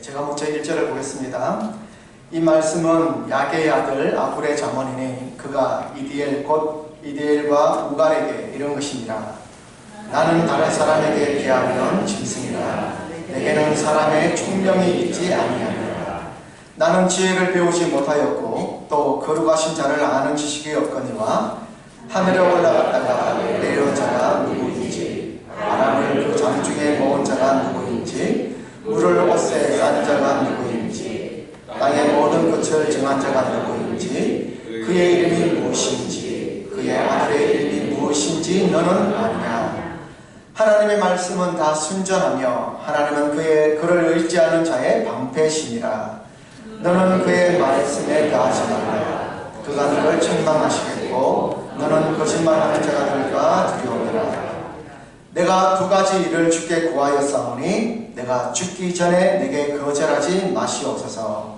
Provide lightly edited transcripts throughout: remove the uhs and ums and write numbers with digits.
제가 먼저 1절을 보겠습니다. 이 말씀은 야게의 아들 아굴의 자문이니 그가 이디엘 곧 이디엘과 우갈에게 이런 것이니라. 나는 다른 사람에게 비하면 짐승이라. 내게는 사람의 총명이 있지 아니하니라. 나는 지혜를 배우지 못하였고 또 거룩하신 자를 아는 지식이 없거니와 하늘에 올라갔다가 내려온 자가 누구인지, 바람을 그 잠중에 모은 자가 누구인지, 물을 옷에 싼 자가 누구인지, 땅의 모든 끝을 정한 자가 누구인지, 그의 이름이 무엇인지, 그의 아들의 이름이 무엇인지 너는 아느냐. 하나님의 말씀은 다 순전하며 하나님은 그를 의지하는 자의 방패시니라. 너는 그의 말씀에 가지 말라. 그가 너를 책망하시겠고 너는 거짓말하는 자가 될까 두려우니라. 내가 두 가지 일을 주께 구하였사오니 내가 죽기 전에 내게 거절하지 마시옵소서.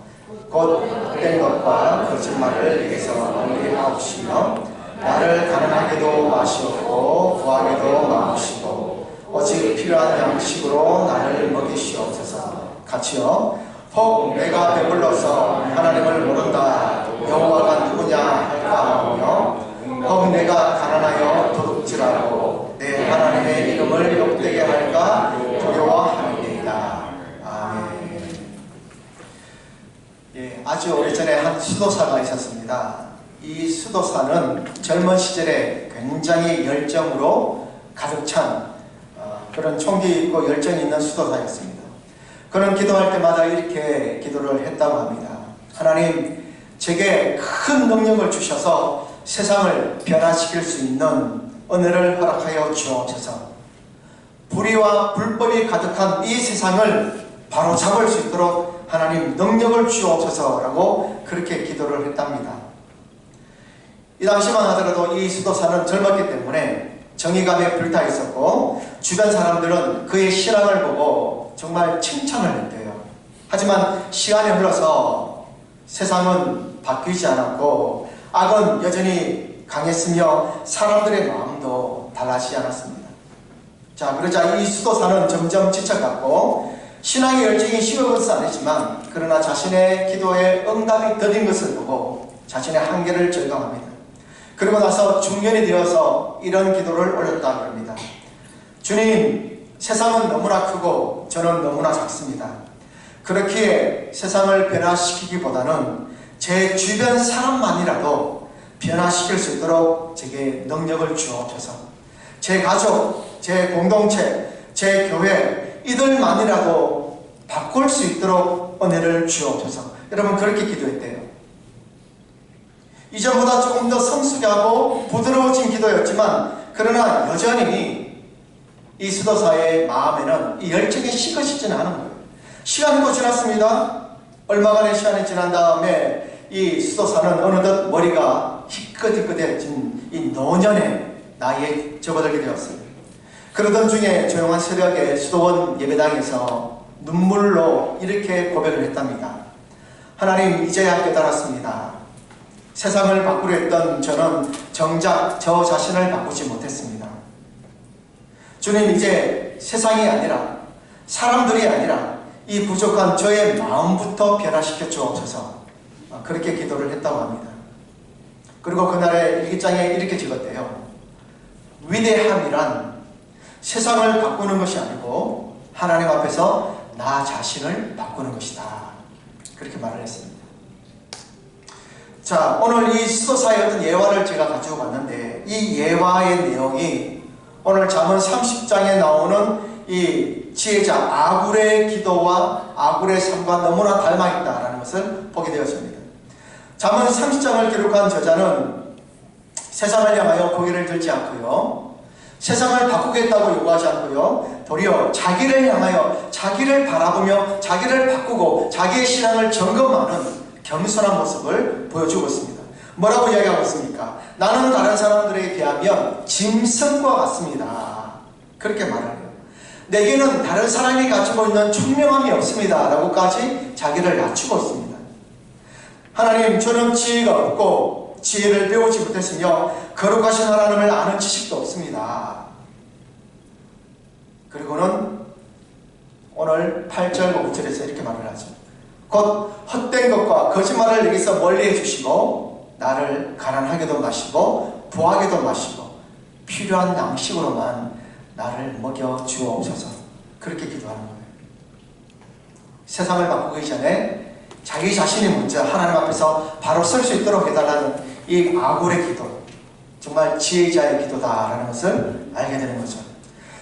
곧 헛된 것과 거짓말을 내게서 멀리 하옵시며 나를 가난하게도 마시옵고 구하게도 마옵시고 오직 필요한 양식으로 나를 먹이시옵소서. 같이요. 혹 내가 배불러서 하나님을 모른다 여호와가 누구냐 할까 하며, 혹 내가 가난하여 도둑질하고 내 하나님의 이름을 욕되게 할까 두려워하느니이다. 아멘. 아주 오래전에 한 수도사가 있었습니다. 이 수도사는 젊은 시절에 굉장히 열정으로 가득 찬 그런 총기 있고 열정이 있는 수도사였습니다. 그는 기도할 때마다 이렇게 기도를 했다고 합니다. 하나님, 제게 큰 능력을 주셔서 세상을 변화시킬 수 있는 은혜를 허락하여 주옵소서. 불의와 불법이 가득한 이 세상을 바로잡을 수 있도록 하나님 능력을 주옵소서라고 그렇게 기도를 했답니다. 이 당시만 하더라도 이 수도사는 젊었기 때문에 정의감에 불타 있었고 주변 사람들은 그의 신앙을 보고 정말 칭찬을 했대요. 하지만 시간이 흘러서 세상은 바뀌지 않았고 악은 여전히 강했으며 사람들의 마음도 달라지지 않았습니다. 자, 그러자 이 수도사는 점점 지쳐갔고 신앙의 열정이 식은 것은 아니지만 그러나 자신의 기도에 응답이 더딘 것을 보고 자신의 한계를 절감합니다. 그리고 나서 중년이 되어서 이런 기도를 올렸다고 합니다. 주님, 세상은 너무나 크고 저는 너무나 작습니다. 그렇기에 세상을 변화시키기보다는 제 주변 사람만이라도 변화시킬 수 있도록 제게 능력을 주옵소서. 제 가족, 제 공동체, 제 교회 이들만이라도 바꿀 수 있도록 은혜를 주옵소서. 여러분, 그렇게 기도했대요. 이전보다 조금 더 성숙하고 부드러워진 기도였지만 그러나 여전히 이 수도사의 마음에는 이 열정이 식어지지는 않은 거예요. 시간이 또 지났습니다. 얼마간의 시간이 지난 다음에 이 수도사는 어느덧 머리가 희끗희끗해진 이 노년의 나이에 접어들게 되었어요. 그러던 중에 조용한 새벽에 수도원 예배당에서 눈물로 이렇게 고백을 했답니다. 하나님, 이제야 깨달았습니다. 세상을 바꾸려 했던 저는 정작 저 자신을 바꾸지 못했습니다. 주님, 이제 세상이 아니라 사람들이 아니라 이 부족한 저의 마음부터 변화시켜 주옵소서. 그렇게 기도를 했다고 합니다. 그리고 그날의 일기장에 이렇게 적었대요. 위대함이란 세상을 바꾸는 것이 아니고 하나님 앞에서 나 자신을 바꾸는 것이다. 그렇게 말을 했습니다. 자, 오늘 이 수도사의 어떤 예화를 제가 가지고 왔는데 이 예화의 내용이 오늘 잠언 30장에 나오는 이 지혜자 아굴의 기도와 아굴의 삶과 너무나 닮아있다는 것을 보게 되었습니다. 잠언 30장을 기록한 저자는 세상을 향하여 고개를 들지 않고요, 세상을 바꾸겠다고 요구하지 않고요, 도리어 자기를 향하여 자기를 바라보며 자기를 바꾸고 자기의 신앙을 점검하는 겸손한 모습을 보여주고 있습니다. 뭐라고 이야기하고 있습니까? 나는 다른 사람들에 비하면 짐승과 같습니다. 그렇게 말을 해요. 내게는 다른 사람이 가지고 있는 총명함이 없습니다. 라고까지 자기를 낮추고 있습니다. 하나님, 저는 지혜가 없고 지혜를 배우지 못했으며 거룩하신 하나님을 아는 지식도 없습니다. 그리고는 오늘 오늘 8절 5절에서 이렇게 말을 하죠. 곧 헛된 것과 거짓말을 여기서 멀리 해주시고 나를 가난하게도 마시고 부하게도 마시고 필요한 양식으로만 나를 먹여 주옵소서. 그렇게 기도하는 거예요. 세상을 바꾸기 전에 자기 자신이 먼저 하나님 앞에서 바로 설 수 있도록 해달라는 이 아굴의 기도, 정말 지혜자의 기도다라는 것을 알게 되는 거죠.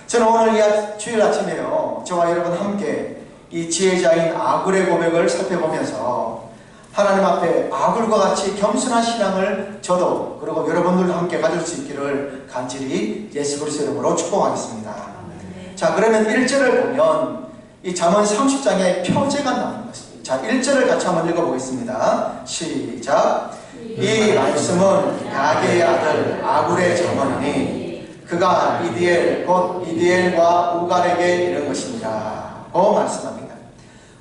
저는 오늘 이 주일 아침에요, 저와 여러분 함께 이 지혜자인 아굴의 고백을 살펴보면서 하나님 앞에 아굴과 같이 겸손한 신앙을 저도 그리고 여러분들도 함께 가질 수 있기를 간절히 예수 그리스도 이름으로 축복하겠습니다. 자, 그러면 1절을 보면 이 잠언 30장의 표제가 나오는 것입니다. 자, 1절을 같이 한번 읽어보겠습니다. 시작. 이 말씀은 야게의 아들 아굴의 잠언이니 그가 이디엘 곧 이디엘과 우갈에게 이른 것이니라 고 말씀합니다.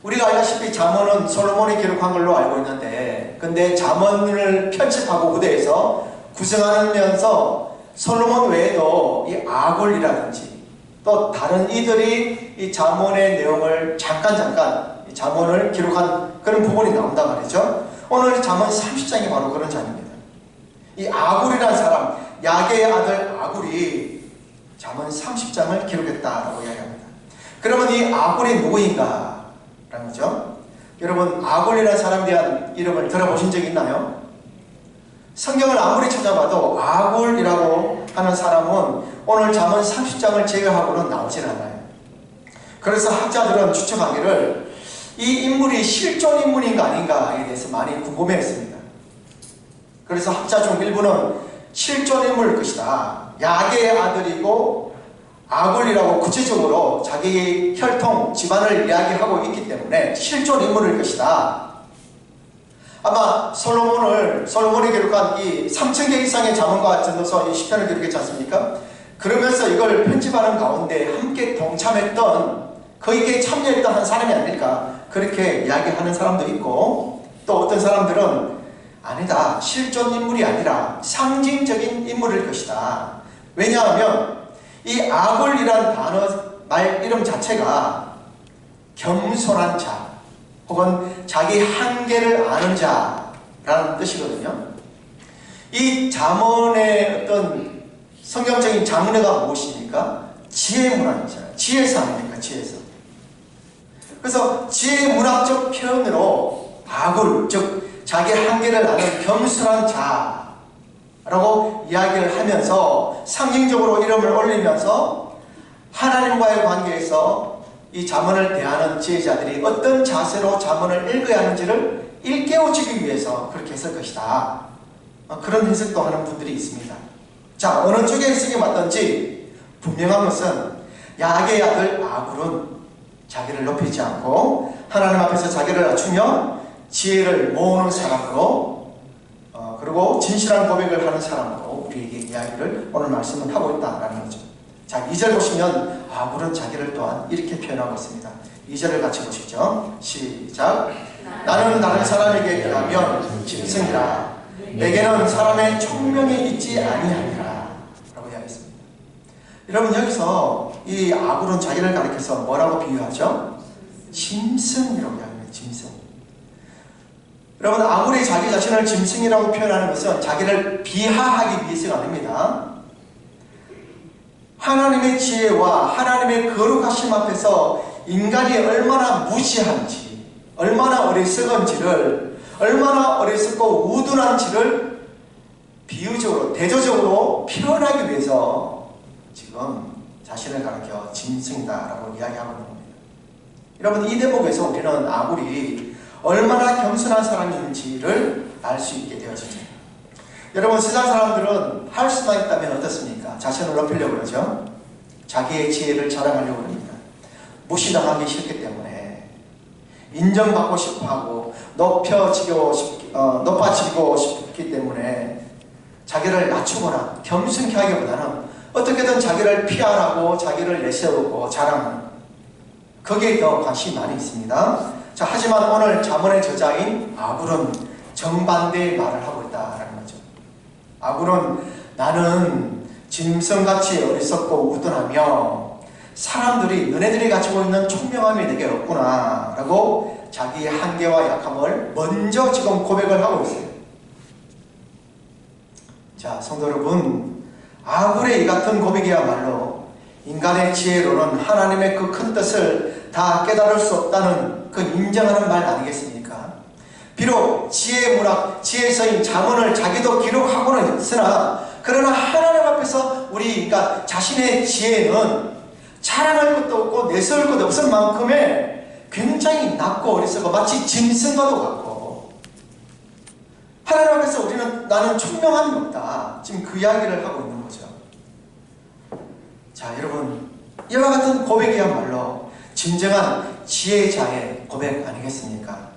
우리가 알다시피 잠언은 솔로몬이 기록한 걸로 알고 있는데, 근데 잠언을 편집하고 후대에서 구성하면서 솔로몬 외에도 이 아굴이라든지 또 다른 이들이 이 잠언의 내용을 잠깐 이 잠언을 기록한 그런 부분이 나온단 말이죠. 오늘 잠언 30장이 바로 그런 장입니다. 이 아굴이라는 사람, 야게의 아들 아굴이 잠언 30장을 기록했다라고 이야기합니다. 그러면 이 아굴이 누구인가? 라는 거죠. 여러분, 아굴이라는 사람에 대한 이름을 들어보신 적 있나요? 성경을 아무리 찾아봐도 아굴이라고 하는 사람은 오늘 잠언 30장을 제외하고는 나오질 않아요. 그래서 학자들은 추측하기를 이 인물이 실존 인물인가 아닌가에 대해서 많이 궁금해했습니다. 그래서 학자 중 일부는 실존 인물일 것이다, 야게의 아들이고 아굴이라고 구체적으로 자기 혈통, 집안을 이야기하고 있기 때문에 실존 인물일 것이다. 아마 솔로몬이 기록한 이 3,000개 이상의 잠언과 전도서 이 시편을 기록했지 않습니까? 그러면서 이걸 편집하는 가운데 함께 동참했던, 거기에 참여했던 한 사람이 아닐까, 그렇게 이야기하는 사람도 있고, 또 어떤 사람들은 아니다, 실존 인물이 아니라 상징적인 인물일 것이다. 왜냐하면 이 아굴이라는 단어, 말 이름 자체가 겸손한 자 혹은 자기 한계를 아는 자라는 뜻이거든요. 이 잠언의 어떤 성경적인 장르가 무엇입니까? 지혜 문학이잖아요. 지혜서 아닙니까? 지혜서. 그래서 지혜 문학적 표현으로 아굴, 즉 자기 한계를 아는 겸손한 자 라고 이야기를 하면서 상징적으로 이름을 올리면서 하나님과의 관계에서 이 잠언을 대하는 지혜자들이 어떤 자세로 잠언을 읽어야 하는지를 일깨워주기 위해서 그렇게 했을 것이다. 그런 해석도 하는 분들이 있습니다. 자, 어느 쪽의 해석이 맞든지 분명한 것은 야게의 아들 아굴은 자기를 높이지 않고 하나님 앞에서 자기를 낮추며 지혜를 모으는 사람으로, 그리고 진실한 고백을 하는 사람으로 우리에게 이야기를 오늘 말씀을 하고 있다는 거죠. 자, 2절 보시면 아굴은 자기를 또한 이렇게 표현하고 있습니다. 2절을 같이 보시죠. 시작. 나는 다른 사람에게 비하면 짐승이라 내게는 사람의 총명이 있지 아니하니라 라고 이야기했습니다. 여러분, 여기서 이 아굴은 자기를 가리켜서 뭐라고 비유하죠? 짐승이라고 이야기합니다. 짐승. 여러분, 아굴이 자기 자신을 짐승이라고 표현하는 것은 자기를 비하하기 위해서가 아닙니다. 하나님의 지혜와 하나님의 거룩하심 앞에서 인간이 얼마나 무지한지, 얼마나 어리석은지를, 얼마나 어리석고 우둔한지를 비유적으로, 대조적으로 표현하기 위해서 지금 자신을 가리켜 짐승이다라고 이야기하고 있는 겁니다. 여러분, 이 대목에서 우리는 아굴이 얼마나 겸손한 사람인지를 알 수 있게 되어지죠. 여러분, 세상 사람들은 할 수만 있다면 어떻습니까? 자신을 높이려고 그러죠. 자기의 지혜를 자랑하려고 합니다. 무시당하기 싫기 때문에, 인정받고 싶어하고 높아지고 싶기 때문에 자기를 낮추거나 겸손케 하기보다는 어떻게든 자기를 피하라고 자기를 내세우고 자랑하는, 거기에 더 관심이 많이 있습니다. 자, 하지만 오늘 잠언의 저자인 아굴은 정반대의 말을 하고 있다는 거죠. 아굴은 나는 짐승같이 어리석고 우둔하며 사람들이 너네들이 가지고 있는 총명함이 내게 없구나 라고 자기의 한계와 약함을 먼저 지금 고백을 하고 있어요. 자, 성도 여러분, 아굴의 이 같은 고백이야말로 인간의 지혜로는 하나님의 그 큰 뜻을 다 깨달을 수 없다는 그 인정하는 말 아니겠습니까? 비록 지혜의 문학, 지혜의 서인 잠언을 자기도 기록하고는 있으나 그러나 하나님 앞에서 우리가 자신의 지혜는 자랑할 것도 없고 내세울 것도 없을 만큼의 굉장히 낮고 어리석어 마치 짐승과도 같고, 하나님 앞에서 우리는 나는 총명함이 없다, 지금 그 이야기를 하고 있는 거죠. 자, 여러분, 이와 같은 고백이야말로 진정한 지혜자의 고백 아니겠습니까?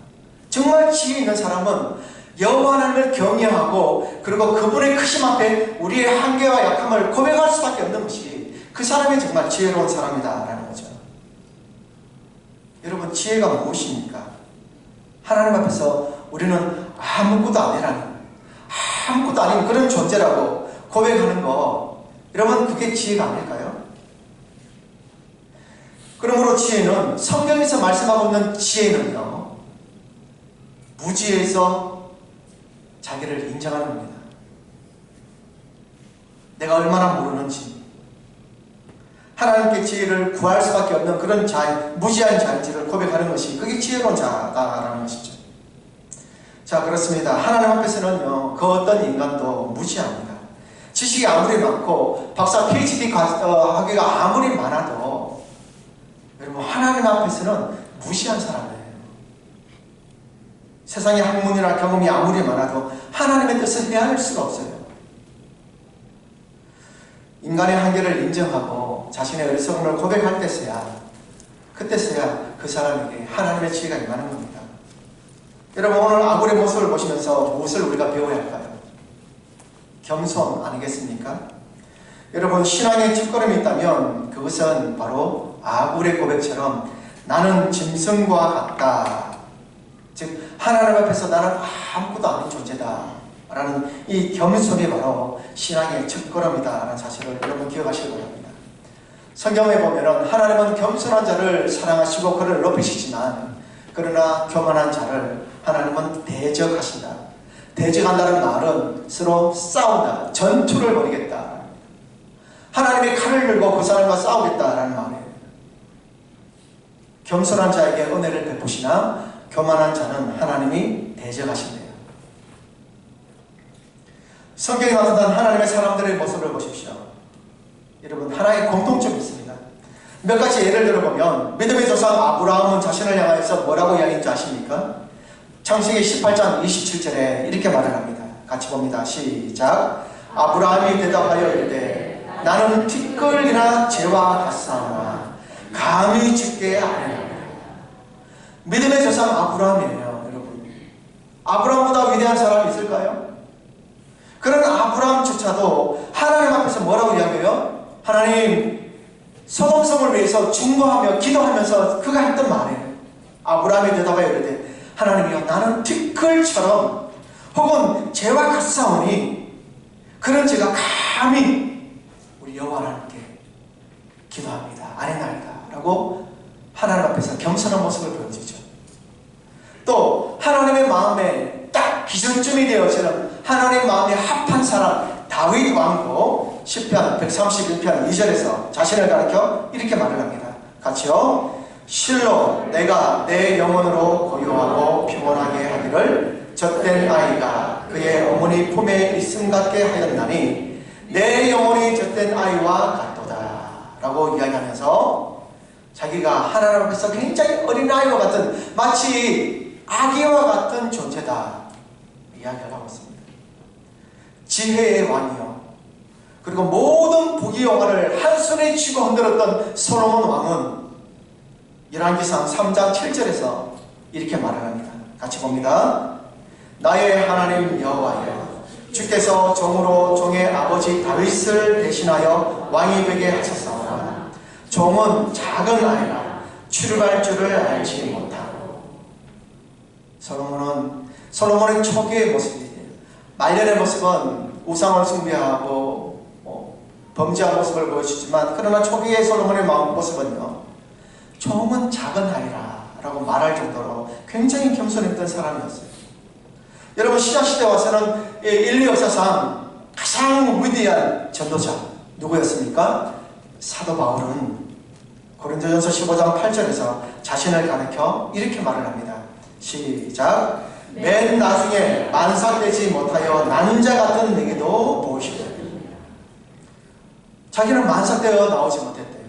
정말 지혜 있는 사람은 여호와 하나님을 경외하고 그리고 그분의 크심 앞에 우리의 한계와 약함을 고백할 수밖에 없는 것이 그 사람이 정말 지혜로운 사람이다라는 거죠. 여러분, 지혜가 무엇입니까? 하나님 앞에서 우리는 아무것도 아니라는, 아무것도 아닌 그런 존재라고 고백하는 거, 여러분, 그게 지혜가 아닐까요? 그러므로 지혜는, 성경에서 말씀하고 있는 지혜는요, 무지에서 자기를 인정하는 겁니다. 내가 얼마나 모르는지, 하나님께 지혜를 구할 수밖에 없는 그런 무지한 자인지를 고백하는 것이, 그게 지혜로운 자다라는 것이죠. 자, 그렇습니다. 하나님 앞에서는요, 그 어떤 인간도 무지합니다. 지식이 아무리 많고 박사 PhD 학위가 아무리 많아도 여러분, 하나님 앞에서는 무시한 사람이에요. 세상의 학문이나 경험이 아무리 많아도 하나님의 뜻을 헤아릴 수가 없어요. 인간의 한계를 인정하고 자신의 어리석음을 고백할 그때서야 그 사람에게 하나님의 지혜가 임하는 겁니다. 여러분, 오늘 아굴의 모습을 보시면서 무엇을 우리가 배워야 할까요? 겸손 아니겠습니까? 여러분, 신앙의 첫걸음이 있다면 그것은 바로 아굴의 고백처럼 나는 짐승과 같다, 즉 하나님 앞에서 나는 아무것도 아닌 존재다 라는 이 겸손이 바로 신앙의 첫걸음이다 라는 사실을 여러분 기억하시기 바랍니다. 성경에 보면 하나님은 겸손한 자를 사랑하시고 그를 높이시지만, 그러나 교만한 자를 하나님은 대적하신다. 대적한다는 말은 서로 싸운다, 전투를 벌이겠다, 하나님의 칼을 들고 그 사람과 싸우겠다라는 말이에요. 겸손한 자에게 은혜를 베푸시나 교만한 자는 하나님이 대적하신대요. 성경에 나타난 하나님의 사람들의 모습을 보십시오. 여러분, 하나의 공통점이 있습니다. 몇 가지 예를 들어보면, 믿음의 조상 아브라함은 자신을 향하여서 뭐라고 이야기했는지 아십니까? 창세기 18장 27절에 이렇게 말을 합니다. 같이 봅니다. 시작. 아브라함이 대답하여 이르되 나는 티끌이나 재와 같사오나 감히 주께 아뢰나이다. 믿음의 조상 아브라함이에요. 여러분, 아브라함보다 위대한 사람이 있을까요? 그런 아브라함조차도 하나님 앞에서 뭐라고 이야기해요? 하나님, 소돔성을 위해서 중보하며 기도하면서 그가 했던 말이에요. 아브라함이 대답하여 이르되 하나님이여, 나는 티끌처럼 혹은 재와 같사오니 그런 제가 감히 우리 여호와 하나님께 기도합니다, 아뢰나이다 라고 하나님 앞에서 겸손한 모습을 보여주죠. 또 하나님의 마음에 딱 기준점이 되어지는 하나님 마음에 합한 사람 다윗 왕도 시편 131편 2절에서 자신을 가리켜 이렇게 말을 합니다. 같이요. 실로 내가 내 영혼으로 고요하고 평온하게 하기를 젖된 아이가 그의 어머니 품에 있음 같게 하였나니 내 영혼이 젖된 아이와 같도다 라고 이야기하면서 자기가 하나님 앞에서 굉장히 어린아이와 같은, 마치 아기와 같은 존재다 이야기를 하고 있습니다. 지혜의 왕이요, 그리고 모든 부귀영화를 한손에 쥐고 흔들었던 솔로몬 왕은 열왕기상 3장 7절에서 이렇게 말을 합니다. 같이 봅니다. 나의 하나님 여호와여, 주께서 종으로 종의 아버지 다윗을 대신하여 왕이 되게 하셨사오나 종은 작은 아이라 출발 줄을 알지 못하고. 솔로몬의 초기의 모습이에요. 말년의 모습은 우상을 숭배하고 범죄한 모습을 보여주지만 그러나 초기의 솔로몬의 모습은요, 종은 작은 아이라 라고 말할 정도로 굉장히 겸손했던 사람이었어요. 여러분, 신약시대에 와서는 인류 역사상 가장 위대한 전도자 누구였습니까? 사도 바울은 고린도전서 15장 8절에서 자신을 가리켜 이렇게 말을 합니다. 시작. 맨 나중에 만삭되지 못하여 난자 같은 내게도 무엇이고. 자기는 만삭되어 나오지 못했대요.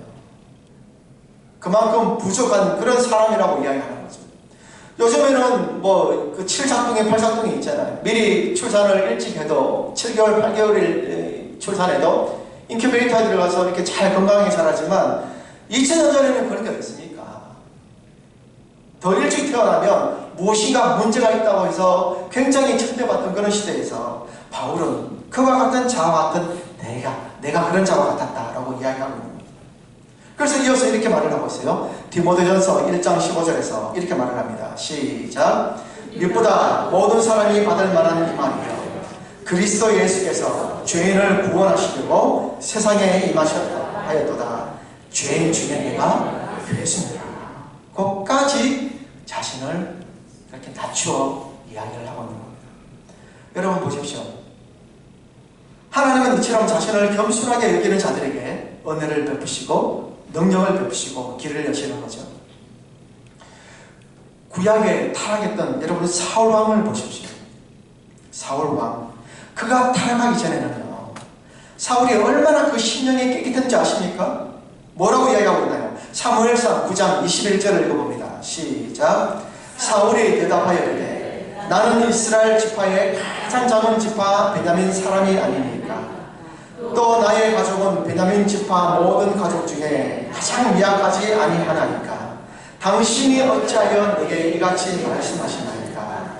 그만큼 부족한 그런 사람이라고 이야기하는 거죠. 요즘에는 그 7작둥에 8작둥이 있잖아요. 미리 출산을 일찍 해도 7개월, 8개월 출산해도 인큐베이터에 들어가서 이렇게 잘 건강하게 자라지만 2000년 전에는 그런 게 어딨습니까? 더 일찍 태어나면 무엇인가 문제가 있다고 해서 굉장히 천대받던 그런 시대에서 바울은 그와 같은 자와 같은 내가 그런 자와 같았다라고 이야기하고 있는 겁니다. 그래서 이어서 이렇게 말을 하고 있어요. 디모데전서 1장 15절에서 이렇게 말을 합니다. 시작. 이보다 모든 사람이 받을 만한 이 말이요, 그리스도 예수께서 죄인을 구원하시려고 세상에 임하셨다 하였도다. 죄인 중에 내가 그랬습니다. 거기까지 자신을 이렇게 낮추어 이야기를 하고 있는 겁니다. 여러분 보십시오. 하나님은 이처럼 자신을 겸손하게 여기는 자들에게 은혜를 베푸시고 능력을 베푸시고 길을 여시는 거죠. 구약에 타락했던 여러분 사울 왕을 보십시오. 사울 왕, 그가 타락하기 전에는요, 사울이 얼마나 그 심령이 깨끗한지 아십니까? 뭐라고 이야기하고 있나요? 사무엘상 9장 21절을 읽어봅니다. 시작. 사울이 대답하여 이르되 나는 이스라엘 지파의 가장 작은 지파 베냐민 사람이 아니니까, 또 나의 가족은 베냐민 지파 모든 가족 중에 가장 미약하지 아니하나이까 당신이 어찌하여 내게 이같이 말씀하시나이까.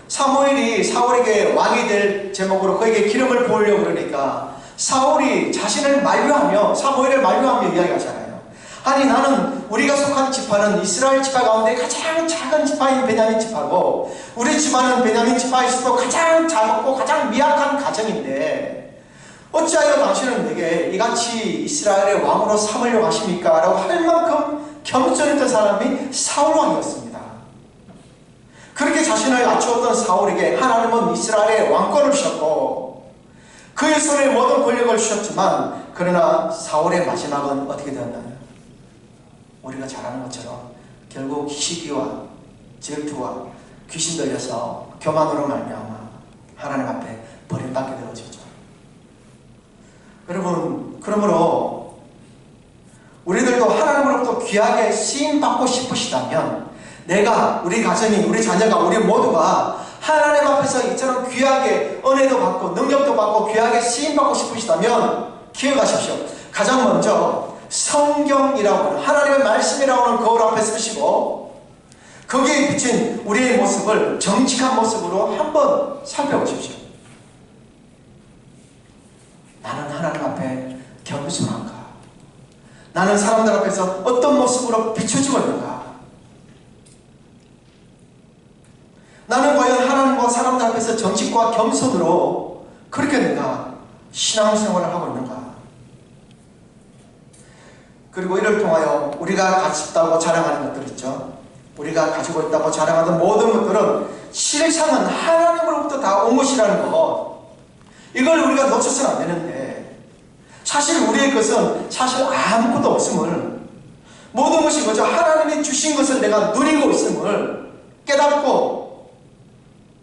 사무엘이 사울에게 왕이 될 제목으로 그에게 기름을 부으려고 그러니까 사울이 자신을 만류하며, 사무엘을 만류하며 이야기하잖아요. 아니, 나는 우리가 속한 지파는 이스라엘 지파 가운데 가장 작은 지파인 베냐민 지파고, 우리 집안은 베냐민 지파에서도 가장 작고 가장 미약한 가정인데 어찌하여 당신은 내게 이같이 이스라엘의 왕으로 삼으려고 하십니까? 라고 할 만큼 겸손했던 사람이 사울 왕이었습니다. 그렇게 자신을 낮추었던 사울에게 하나님은 이스라엘의 왕권을 주셨고 그의 손에 모든 권력을 주셨지만, 그러나 사울의 마지막은 어떻게 되었나요? 우리가 잘 아는 것처럼 결국 시기와 질투와 귀신 들려서 교만으로 말미암아 하나님 앞에 버림받게 되어지죠. 여러분, 그러므로 우리들도 하나님으로부터 귀하게 쓰임받고 싶으시다면, 우리 가정이, 우리 자녀가, 우리 모두가 하나님 앞에서 이처럼 귀하게 은혜도 받고 능력도 받고 귀하게 쓰임받고 싶으시다면 기억하십시오. 가장 먼저 성경이라고 하는, 하나님의 말씀이라고 하는 거울 앞에 서시고 거기에 비친 우리의 모습을 정직한 모습으로 한번 살펴보십시오. 나는 하나님 앞에 겸손한가? 나는 사람들 앞에서 어떤 모습으로 비춰지고 있는가? 나는 과연 하나님과 사람들 앞에서 정직과 겸손으로 그렇게 내가 신앙생활을 하고 있는가? 그리고 이를 통하여 우리가 가졌다고 자랑하는 것들 있죠. 우리가 가지고 있다고 자랑하는 모든 것들은 실상은 하나님으로부터 다 온 것이라는 것, 이걸 우리가 놓쳐서는 안 되는데, 사실 우리의 것은 사실 아무것도 없음을, 모든 것이 그저 하나님이 주신 것을 내가 누리고 있음을 깨닫고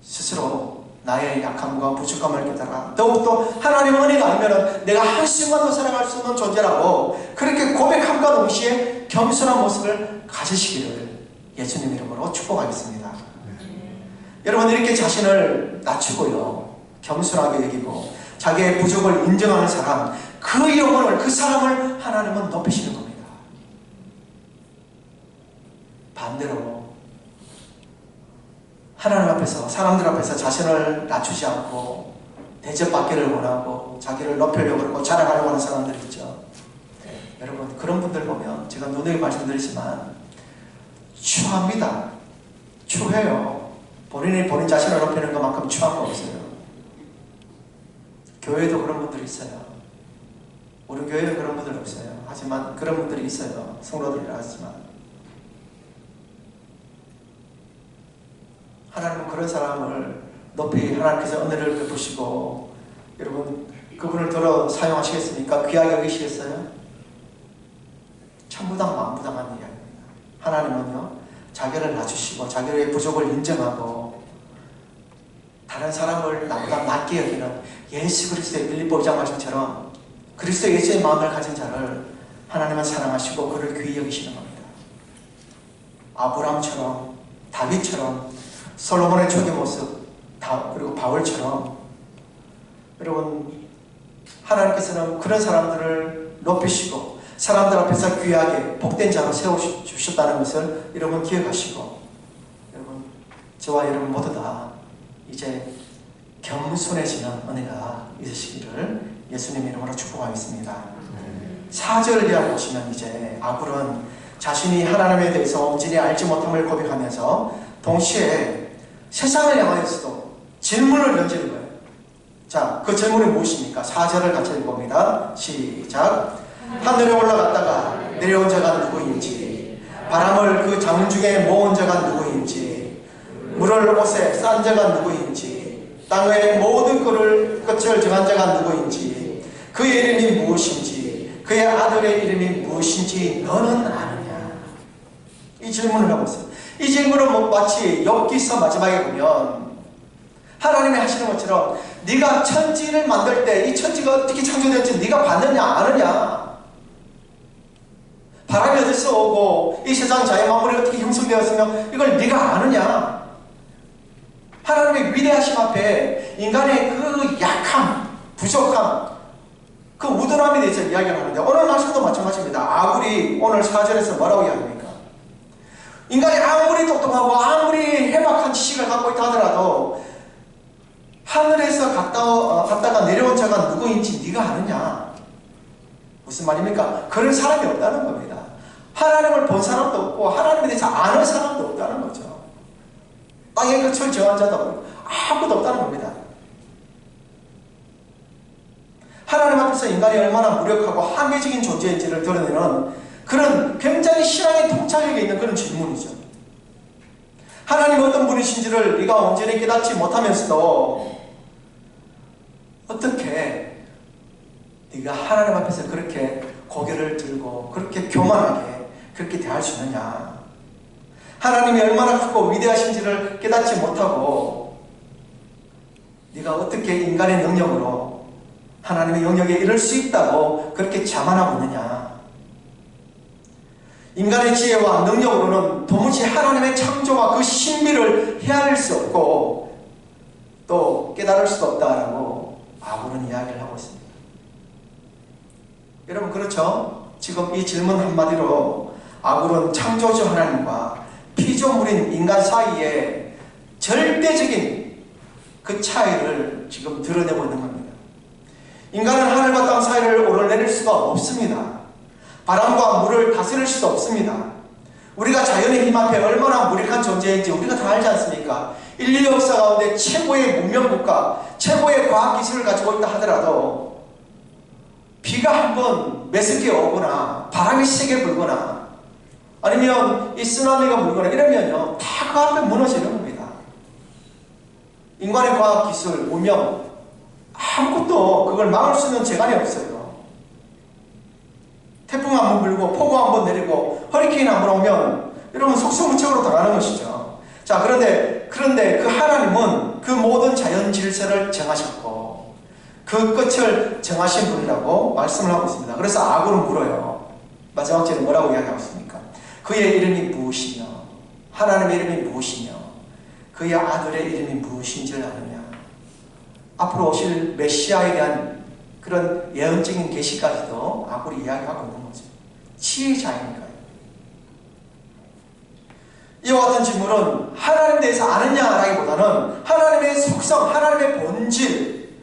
스스로 나의 약함과 부족함을 깨달아 더욱더 하나님의 은혜가 아니면 내가 한순간도 살아갈 수 없는 존재라고 그렇게 고백함과 동시에 겸손한 모습을 가지시기를 예수님 이름으로 축복하겠습니다. 여러분, 이렇게 자신을 낮추고요, 겸손하게 여기고 자기의 부족을 인정하는 사람, 그 영혼을, 그 사람을 하나님은 높이시는 겁니다. 반대로 하나님 앞에서, 사람들 앞에서 자신을 낮추지 않고 대접받기를 원하고 자기를 높이려고 그러고 자랑하려고 하는 사람들 있죠. 여러분, 그런 분들 보면 제가 누누이 말씀드리지만 추합니다. 추해요. 본인이 본인 자신을 높이는 것만큼 추한 거 없어요. 교회에도 그런 분들이 있어요. 우리 교회는 그런 분들 없어요. 하지만 그런 분들이 있어요. 성도들이라 하지만 하나님은 그런 사람을 높이 하나님께서 은혜를 베푸시고 여러분 그분을 들어 사용하시겠습니까? 귀하게 여기시겠어요? 천부당 만부당한 이야기입니다. 하나님은요 자기를 낮추시고 자기의 부족을 인정하고 다른 사람을 나보다 낮게 여기는 예수 그리스도의 빌립보 2장 말씀처럼 그리스도 예수의 마음을 가진 자를 하나님은 사랑하시고 그를 귀히 여기시는 겁니다. 아브라함처럼 다윗처럼 솔로몬의 초기 모습 그리고 바울처럼 여러분 하나님께서는 그런 사람들을 높이시고 사람들 앞에서 귀하게 복된 자로 세워주셨다는 것을 여러분 기억하시고 여러분 저와 여러분 모두 다 이제 겸손해지는 은혜가 있으시기를 예수님 이름으로 축복하겠습니다. 4절 이하를 보시면 이제 아굴은 자신이 하나님에 대해서 온전히 알지 못함을 고백하면서 동시에 세상을 향하여서도 질문을 던지는 거예요. 자, 그 질문이 무엇입니까? 4절을 같이 읽어봅니다. 시작. 하늘에 올라갔다가 내려온 자가 누구인지, 바람을 그 장중에 모은 자가 누구인지, 물을 옷에 싼 자가 누구인지, 땅의 모든 끝을 정한 자가 누구인지, 그의 이름이 무엇인지, 그의 아들의 이름이 무엇인지 너는 아느냐? 이 질문을 하고 있어요. 이 질문은 마치 욥기서 마지막에 보면 하나님이 하시는 것처럼 네가 천지를 만들 때 이 천지가 어떻게 창조되었는지 네가 봤느냐 아느냐? 바람이 어디서 오고 이 세상 자연만물이 어떻게 형성되었으며 이걸 네가 아느냐? 하나님의 위대하심 앞에 인간의 그 약함, 부족함, 그 우둔함에 대해서 이야기를 하는데 오늘 말씀도 마찬가지입니다. 아굴이 오늘 4절에서 뭐라고 이야기합니까? 인간이 아무리 똑똑하고 아무리 해박한 지식을 갖고 있다 하더라도 하늘에서 갔다가 내려온 자가 누구인지 네가 아느냐? 무슨 말입니까? 그런 사람이 없다는 겁니다. 하나님을 본 사람도 없고 하나님에 대해서 아는 사람도 없다는 거죠. 땅의 끝을 정한 자도 아무도 없다는 겁니다. 하나님 앞에서 인간이 얼마나 무력하고 한계적인 존재인지를 드러내는 그런 굉장히 신앙의 통찰력이 있는 그런 질문이죠. 하나님이 어떤 분이신지를 네가 온전히 깨닫지 못하면서도 어떻게 네가 하나님 앞에서 그렇게 고개를 들고 그렇게 교만하게 그렇게 대할 수 있느냐? 하나님이 얼마나 크고 위대하신지를 깨닫지 못하고 네가 어떻게 인간의 능력으로 하나님의 영역에 이를 수 있다고 그렇게 자만하고 있느냐? 인간의 지혜와 능력으로는 도무지 하나님의 창조와 그 신비를 헤아릴 수 없고 또 깨달을 수도 없다라고 아굴은 이야기를 하고 있습니다. 여러분 그렇죠? 지금 이 질문 한마디로 아굴은 창조주 하나님과 피조물인 인간 사이에 절대적인 그 차이를 지금 드러내고 있는 겁니다. 인간은 하늘과 땅 사이를 오르내릴 수가 없습니다. 바람과 물을 다스릴 수도 없습니다. 우리가 자연의 힘 앞에 얼마나 무력한 존재인지 우리가 다 알지 않습니까? 인류 역사 가운데 최고의 문명국가, 최고의 과학기술을 가지고 있다 하더라도 비가 한번 매섭게 오거나 바람이 세게 불거나 아니면 이 쓰나미가 불거나 이러면요 다 그 앞에 무너지는 겁니다. 인간의 과학기술, 문명 아무것도 그걸 막을 수 있는 재간이 없어요. 태풍 한번 불고 폭우 한번 내리고 허리케인 한번 오면 여러분 속수무책으로 당하는 것이죠. 자 그런데 그 하나님은 그 모든 자연 질서를 정하셨고 그 끝을 정하신 분이라고 말씀을 하고 있습니다. 그래서 아굴은 물어요. 마지막 절에 뭐라고 이야기하고 있습니까? 그의 이름이 무엇이며 하나님의 이름이 무엇이며 그의 아들의 이름이 무엇인지를 아느냐? 앞으로 오실 메시아에 대한 그런 예언적인 계시까지도 아굴이 이야기하고 있는 거죠. 지혜자이니까요. 이와 같은 질문은 하나님에 대해서 아느냐라기보다는 하나님의 속성, 하나님의 본질,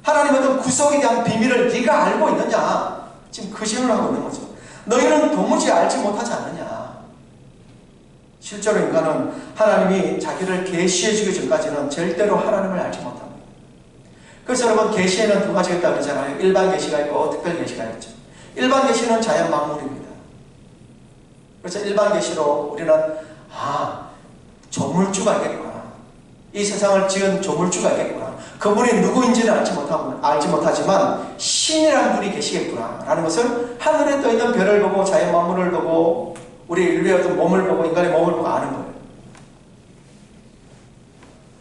하나님의 어떤 구속에 대한 비밀을 네가 알고 있느냐? 지금 그 질문을 하고 있는 거죠. 너희는 도무지 알지 못하지 않느냐? 실제로 인간은 하나님이 자기를 계시해 주기 전까지는 절대로 하나님을 알지 못합니다. 그래서 여러분 계시에는 두 가지가 있다고 그러잖아요. 일반 계시가 있고 특별 계시가 있죠. 일반 계시는 자연 만물입니다. 그래서 일반 계시로 우리는 조물주가 있겠구나. 이 세상을 지은 조물주가 있겠구나. 그분이 누구인지는 알지 못하지만 신이라는 분이 계시겠구나 라는 것을 하늘에 떠있는 별을 보고 자연 만물을 보고 우리 인류의 어떤 몸을 보고 인간의 몸을 보고 아는 거예요.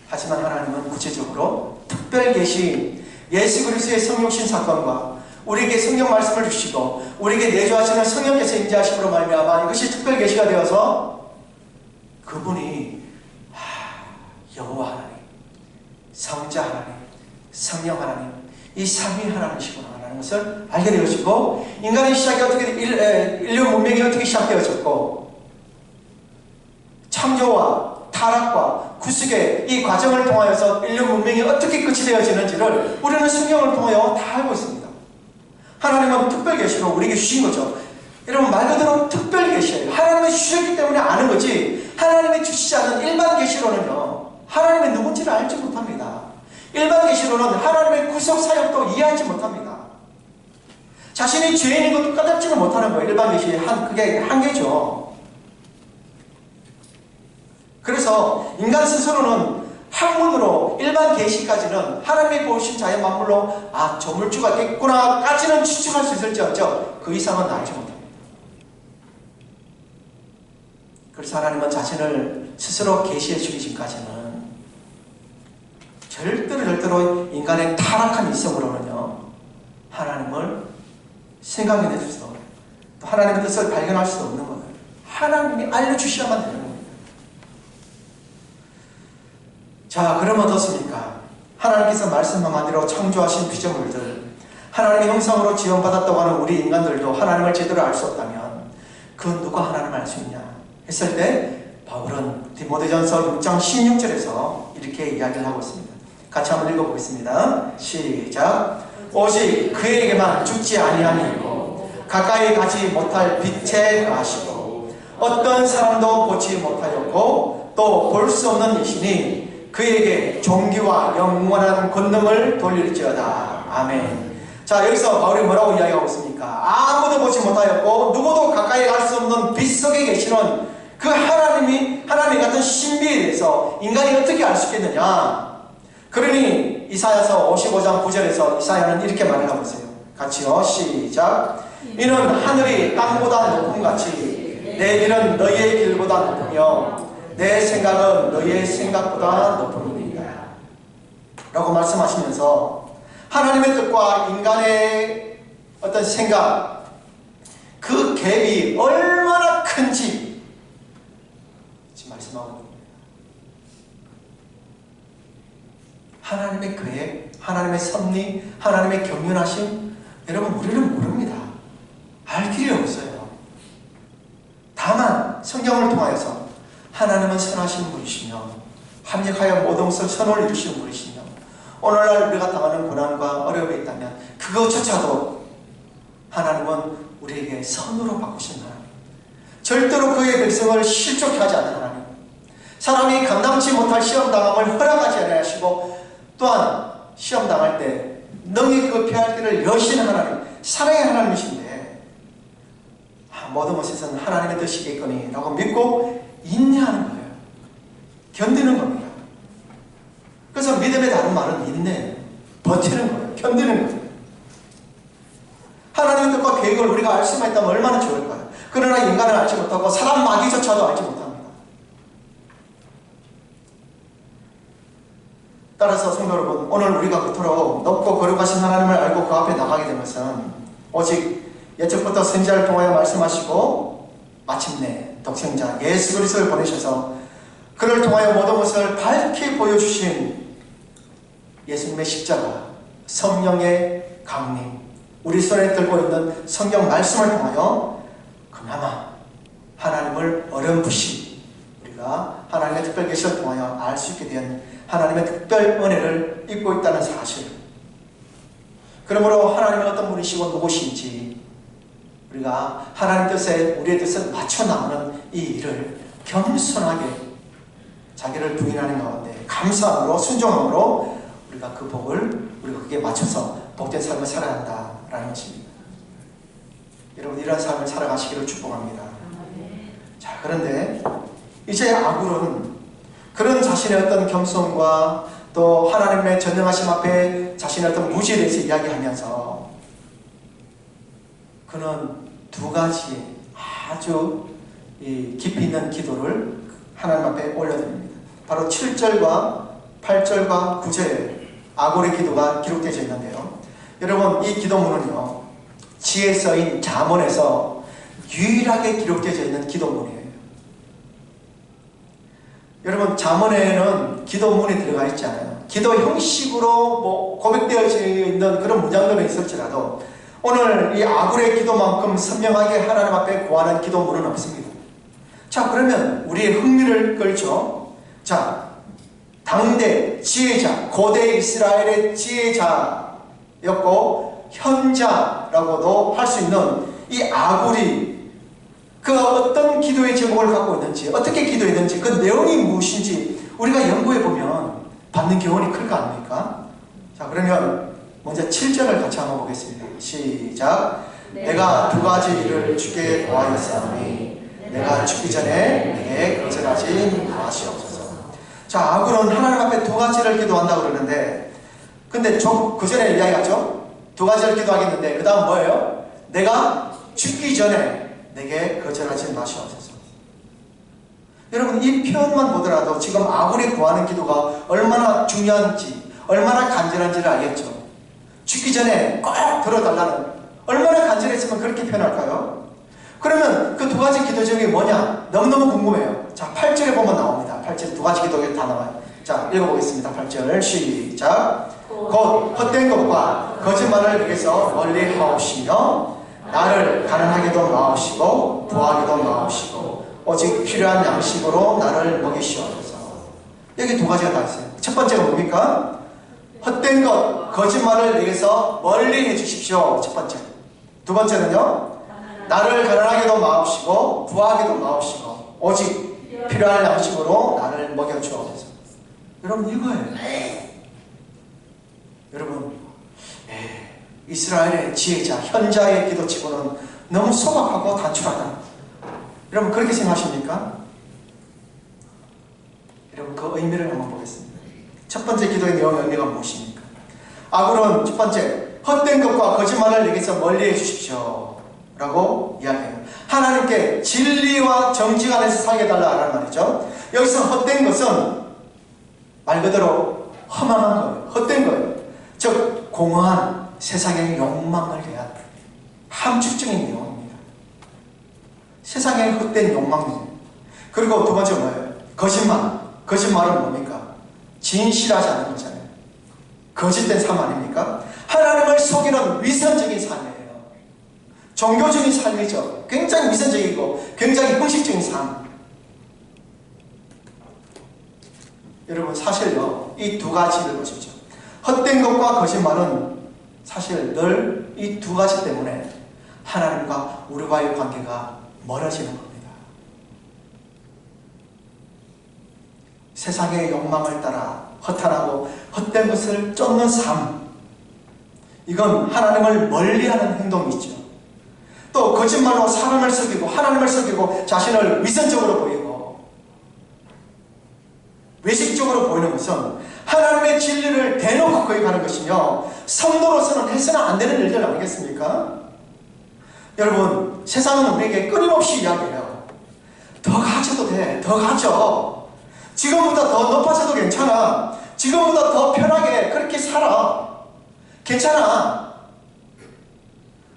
하지만 하나님은 구체적으로 특별 계시 예수 그리스도의 성육신 사건과 우리에게 성경 말씀을 주시고 우리에게 내주하시는 성령께서 임재하심으로 말미암아 이것이 특별 계시가 되어서 그분이 여호와 하나님, 성자 하나님, 성령 하나님, 이 삼위 하나님이시구나 라는 것을 알게 되어지고 인간의 시작이 어떻게 인류 문명이 어떻게 시작되어졌고 창조와 타락과 구속의 이 과정을 통하여서 인류 문명이 어떻게 끝이 되어지는지를 우리는 성경을 통하여 다 알고 있습니다. 하나님은 특별 계시로 우리에게 주신 거죠. 여러분 말 그대로 특별 계시예요. 하나님이 주셨기 때문에 아는 거지 하나님이 주시지 않은 일반 계시로는요 하나님의 누군지를 알지 못합니다. 일반 계시로는 하나님의 구속 사역도 이해하지 못합니다. 자신이 죄인인 것도 깨닫지는 못하는 거예요. 일반 계시의 그게 한계죠. 그래서 인간 스스로는 학문으로 일반 계시까지는 하나님이 보신 자연 만물로 조물주가 있겠구나까지는 추측할 수 있을지언정 그 이상은 알지 못합니다. 그래서 하나님은 자신을 스스로 계시해 주기 전까지는 절대로 인간의 타락한 이성으로는요 하나님을 생각해낼 수도 또 하나님의 뜻을 발견할 수도 없는 거예요. 하나님이 알려주셔야만 되는 겁니다. 자, 그러면 어떻습니까? 하나님께서 말씀한 대로 창조하신 피조물들 하나님의 형상으로 지원받았다고 하는 우리 인간들도 하나님을 제대로 알 수 없다면 그건 누가 하나님을 알 수 있냐 했을 때 바울은 디모데전서 6장 16절에서 이렇게 이야기를 하고 있습니다. 같이 한번 읽어보겠습니다. 시작. 오직 그에게만 죽지 아니함이 있고 가까이 가지 못할 빛에 가시고 어떤 사람도 보지 못하였고 또 볼 수 없는 이시니 그에게 존귀와 영원한 권능을 돌릴지어다. 아멘. 자, 여기서 바울이 뭐라고 이야기하고 있습니까? 아무도 보지 못하였고 누구도 가까이 갈 수 없는 빛 속에 계시는 그 하나님 같은 신비에 대해서 인간이 어떻게 알 수 있겠느냐? 그러니 이사야서 55장 9절에서 이사야는 이렇게 말을 하고 있어요. 같이요. 시작. 이는 하늘이 땅보다 높음같이 내 길은 너희의 길보다 높으며 내 생각은 너희의 생각보다 높음이니라 라고 말씀하시면서 하나님의 뜻과 인간의 어떤 생각 그 갭이 얼마나 큰지 지금 말씀하고 있습니다. 하나님의 계획, 하나님의 섭리, 하나님의 경륜하심 여러분 우리는 모릅니다. 알 길이 없어요. 다만 성경을 통하여서 하나님은 선하신 분이시며 합력하여 모든 것을 선을 이루시는 분이시며 오늘날 우리가 당하는 고난과 어려움이 있다면 그것조차도 하나님은 우리에게 선으로 바꾸신 하나님, 절대로 그의 백성을 실족해 하지 않는 하나님, 사람이 감당치 못할 시험당함을 허락하지 아니하시고 또한 시험당할 때 능히 그 피할 길을 여시는 하나님, 사랑의 하나님이신데 모든 것에서는 하나님의 뜻이겠거니 라고 믿고 인내하는 거예요. 견디는 겁니다. 그래서 믿음의 다른 말은 인내, 버티는 거예요. 견디는 거예요. 하나님의 뜻과 계획을 우리가 알 수만 있다면 얼마나 좋을까요? 그러나 인간을 알지 못하고 사람 마귀조차도 알지 못합니다. 따라서 성도 여러분, 오늘 우리가 그토록 높고 거룩하신 하나님을 알고 그 앞에 나가게 된 것은 오직 예적부터 선지자를 통하여 말씀하시고 마침내 독생자 예수 그리스도를 보내셔서 그를 통하여 모든 것을 밝히 보여주신 예수님의 십자가, 성령의 강림, 우리 손에 들고 있는 성경 말씀을 통하여 그나마 하나님을 어렴풋이 우리가 하나님의 특별 계시를 통하여 알 수 있게 된 하나님의 특별 은혜를 입고 있다는 사실, 그러므로 하나님의 어떤 분이시고 누구신지 우리가 하나님 뜻에 우리의 뜻을 맞춰 나가는 이 일을 겸손하게 자기를 부인하는 가운데 감사함으로 순종함으로 우리가 그 복을 우리가 그게 맞춰서 복된 삶을 살아야 한다라는 것입니다. 여러분 이런 삶을 살아가시기를 축복합니다. 자, 그런데 이제 아굴은 그런 자신의 어떤 겸손과 또 하나님의 전능하심 앞에 자신의 어떤 무지에 대해서 이야기하면서 그는 두 가지 아주 깊이 있는 기도를 하나님 앞에 올려드립니다. 바로 7절과 8절과 9절에 아골의 기도가 기록되어 있는데요. 여러분 이 기도문은요, 지혜서인 잠언에서 유일하게 기록되어 있는 기도문이에요. 여러분 잠언에는 기도문이 들어가 있지 않아요. 기도 형식으로 고백되어 있는 그런 문장들은 있을지라도 오늘 이 아굴의 기도만큼 선명하게 하나님 앞에 구하는 기도문은 없습니다. 자, 그러면 우리의 흥미를 끌죠. 자, 당대 지혜자, 고대 이스라엘의 지혜자였고 현자라고도 할 수 있는 이 아굴이 그 어떤 기도의 제목을 갖고 있는지, 어떻게 기도했는지, 그 내용이 무엇인지 우리가 연구해보면 받는 교훈이 클 거 아닙니까? 자, 그러면 먼저 7절을 같이 한번 보겠습니다. 시작. 내가 두 가지 일을 주께 구하였사오니 내가 죽기 전에 내게 거절하지 마시옵소서. 자, 아굴은 하나님 앞에 두 가지를 기도한다고 그러는데, 근데 그 전에 이야기하죠? 두 가지를 기도하겠는데 그 다음 뭐예요? 내가 죽기 전에 내게 거절하지 마시옵소서. 여러분 이 표현만 보더라도 지금 아굴이 구하는 기도가 얼마나 중요한지, 얼마나 간절한지를 알겠죠? 죽기 전에 꼭 들어달라는, 얼마나 간절했으면 그렇게 표현할까요? 그러면 그 두 가지 기도 제목이 뭐냐? 너무너무 궁금해요. 자, 8절에 보면 나옵니다. 8절에 두 가지 기도가 다 나와요. 자, 읽어보겠습니다. 8절 시작. 곧 헛된 것과 거짓말을 내게서 멀리 하옵시며 나를 가난하게도 마옵시고 부하게도 마옵시고 오직 필요한 양식으로 나를 먹이시옵소서. 여기 두 가지가 다 있어요. 첫 번째가 뭡니까? 헛된 것, 거짓말을 내게서 멀리 해주십시오. 첫 번째. 두 번째는요, 나를 가난하게도 마옵시고 부하게도 마옵시고 오직 필요한 양식으로 나를 먹여주옵소서. 여러분 이거예요. 여러분 이스라엘의 지혜자, 현자의 기도치고는 너무 소박하고 단출하다. 여러분 그렇게 생각하십니까? 여러분 그 의미를 한번 보겠습니다. 첫 번째 기도의 내용의 의미가 무엇입니까? 아굴은 첫 번째, 헛된 것과 거짓말을 내게서 멀리 해주십시오 라고 이야기해요. 하나님께 진리와 정직 안에서 살게 해달라는 말이죠. 여기서 헛된 것은 말 그대로 허망한 거예요. 헛된 거예요. 즉 공허한 세상의 욕망을 대한 함축적인 내용입니다. 세상의 헛된 욕망이에요. 그리고 두 번째 뭐예요? 거짓말. 거짓말은 뭡니까? 진실하지 않은 거잖아요. 거짓된 삶 아닙니까? 하나님을 속이는 위선적인 삶이에요. 종교적인 삶이죠. 굉장히 위선적이고 굉장히 형식적인 삶. 여러분 사실요, 이 두 가지를 보십시오. 헛된 것과 거짓말은 사실 늘 이 두 가지 때문에 하나님과 우리와의 관계가 멀어지는 겁니다. 세상의 욕망을 따라 허탄하고 헛된 것을 쫓는 삶, 이건 하나님을 멀리하는 행동이죠. 또 거짓말로 사람을 속이고 하나님을 속이고 자신을 위선적으로 보이고 외식적으로 보이는 것은 하나님의 진리를 대놓고 거역하는 것이며 성도로서는 해서는 안 되는 일들 아니겠습니까? 여러분 세상은 우리에게 끊임없이 이야기해요. 더 가져도 돼. 더 가져. 지금보다 더 높아져도 괜찮아. 지금보다 더 편하게 그렇게 살아. 괜찮아.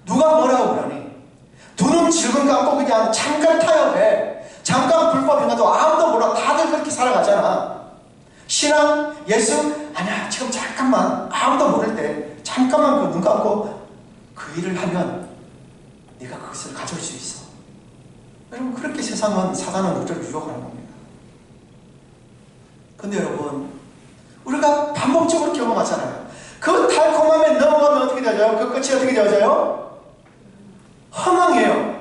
누가 뭐라고 그러니? 두 눈 질끈 감고 그냥 잠깐 타협해. 잠깐 불법 행해도 아무도 몰라. 다들 그렇게 살아가잖아. 신앙, 예수, 아니야 지금 잠깐만, 아무도 모를 때 잠깐만 그 눈 감고 그 일을 하면 네가 그것을 가져올 수 있어. 여러분 그렇게 세상은, 사단은 우리를 유혹하는 겁니다. 근데 여러분 우리가 반복적으로 경험하잖아요. 그 달콤함에 넘어가면 어떻게 되죠? 그 끝이 어떻게 되어져요? 허망해요.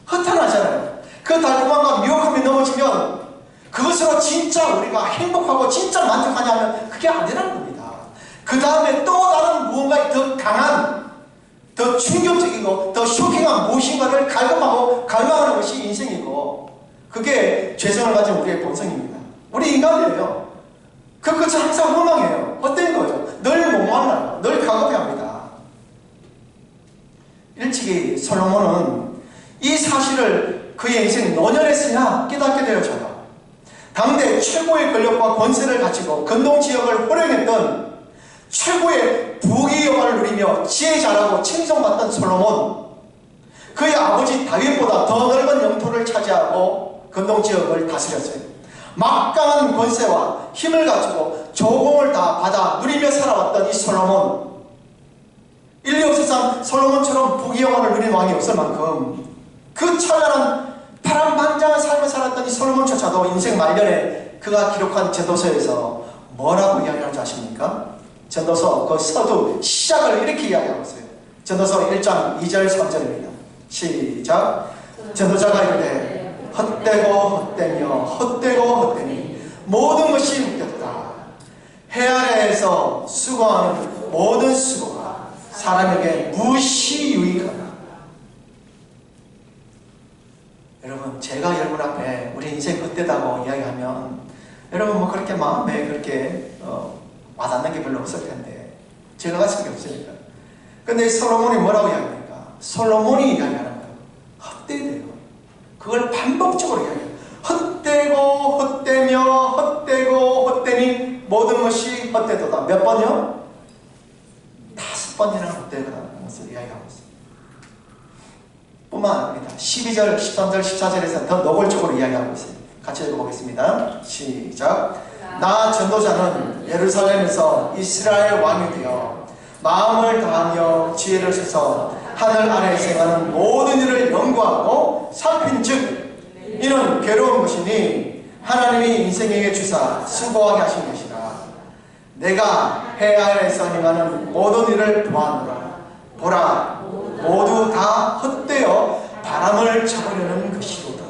허탄하잖아요. 그 달콤함과 미혹함에 넘어지면 그것으로 진짜 우리가 행복하고 진짜 만족하냐면 그게 아니라는 겁니다. 그 다음에 또 다른 무언가 더 강한, 더 충격적이고 더 쇼킹한 무엇인가를 갈망하는 것이 인생이고, 그게 죄성을 가진 우리의 본성입니다. 우리 인간이에요. 그 끝이 항상 허망해요. 헛된 거예요. 늘 목말라요. 늘 가급해합니다. 일찍이 솔로몬은 이 사실을 그의 인생 노년에서야 깨닫게 되어져요. 당대 최고의 권력과 권세를 가지고 근동 지역을 호령했던, 최고의 부귀영화를 누리며 지혜 잘하고 칭송받던 솔로몬, 그의 아버지 다윗보다 더 넓은 영토를 차지하고 근동 지역을 다스렸어요. 막강한 권세와 힘을 가지고 조공을 다 받아 누리며 살아왔던 이 솔로몬, 인류 역사상 솔로몬처럼 부귀영화를 누린 왕이 없을 만큼 그 찬란한 파란만장한 삶을 살았던 이 솔로몬조차도 인생 말년에 그가 기록한 전도서에서 뭐라고 이야기하는지 아십니까? 전도서 그 서두 시작을 이렇게 이야기하고 있어요. 전도서 1장 2절 3절입니다. 시작. 전도자가 이르되 헛되고 헛되며 헛되고 헛되니 모든 것이 헛되도다. 해 아래에서 수고하는 모든 수고가 사람에게 무시 유익하다. 여러분, 제가 여러분 앞에 우리 인생 헛되다고 이야기하면 여러분 뭐 그렇게 마음에 그렇게 와닿는 게 별로 없을 텐데, 제가 가진 게 없으니까. 근데 솔로몬이 뭐라고 이야기합니까? 솔로몬이 이야기하는 거예요. 헛되대요. 그걸 반복적으로 이야기해요. 헛되고 헛되며 헛되고 헛되니 모든 것이 헛되도다. 몇 번요? 5번이나 헛되다는 것을 이야기하고 있어요. 뿐만 아닙니다. 12절, 13절, 14절에서 더 노골적으로 이야기하고 있어요. 같이 읽어보겠습니다. 시작. 나 전도자는 예루살렘에서 이스라엘 왕이 되어 마음을 다하며 지혜를 써서 하늘 아래에 생하는 모든 일을 연구하고 살핀즉 이는 괴로운 것이니 하나님이 인생에게 주사 수고하게 하신 것이라. 내가 해 아래에서 행하는 모든 일을 보았노라. 보라, 모두 다 헛되어 바람을 잡으려는 것이로다.